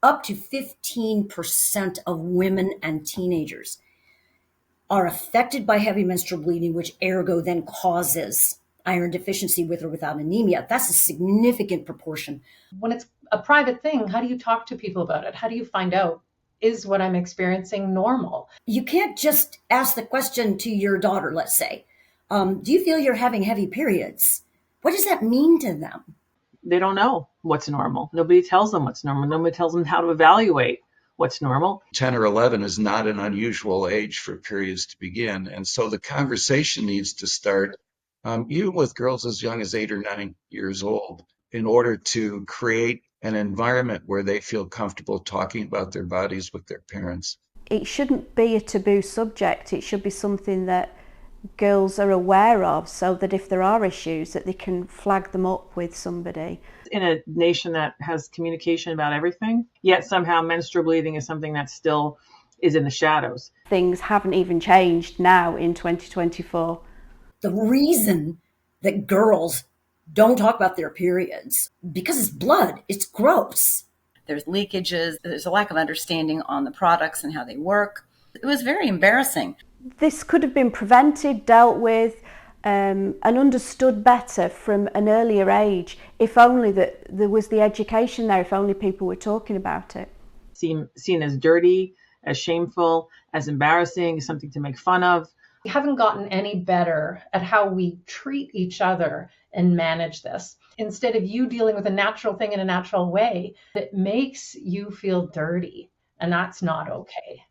up to 15% of women and teenagers are affected by heavy menstrual bleeding, which ergo then causes iron deficiency with or without anemia. That's a significant proportion. When it's a private thing, how do you talk to people about it? How do you find out, is what I'm experiencing normal? You can't just ask the question to your daughter, let's say, do you feel you're having heavy periods? What does that mean to them? They don't know what's normal. Nobody tells them what's normal. Nobody tells them how to evaluate what's normal. 10 or 11 is not an unusual age for periods to begin. And so the conversation needs to start even with girls as young as 8 or 9 years old, in order to create an environment where they feel comfortable talking about their bodies with their parents. It shouldn't be a taboo subject. It should be something that girls are aware of, so that if there are issues, that they can flag them up with somebody. In a nation that has communication about everything, yet somehow menstrual bleeding is something that still is in the shadows. Things haven't even changed now in 2024. The reason that girls don't talk about their periods, because it's blood, it's gross. There's leakages, there's a lack of understanding on the products and how they work. It was very embarrassing. This could have been prevented, dealt with, and understood better from an earlier age, if only that there was the education there, if only people were talking about it. Seen as dirty, as shameful, as embarrassing, something to make fun of. We haven't gotten any better at how we treat each other and manage this. Instead of you dealing with a natural thing in a natural way, it makes you feel dirty, and that's not okay.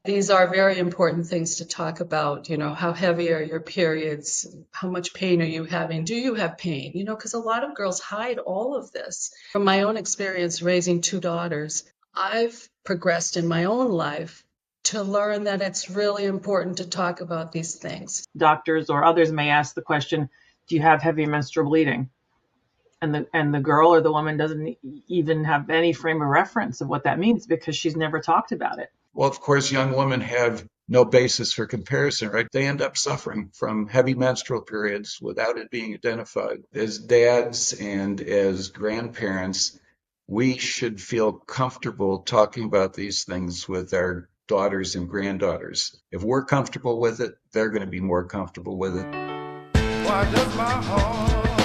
These are very important things to talk about. How heavy are your periods? How much pain are you having? Do you have pain? Because a lot of girls hide all of this. From my own experience raising 2 daughters, I've progressed in my own life to learn that it's really important to talk about these things. Doctors or others may ask the question, do you have heavy menstrual bleeding? And the girl or the woman doesn't even have any frame of reference of what that means, because she's never talked about it. Well, of course, young women have no basis for comparison, right? They end up suffering from heavy menstrual periods without it being identified. As dads and as grandparents, we should feel comfortable talking about these things with our daughters and granddaughters. If we're comfortable with it, they're going to be more comfortable with it. Why does my heart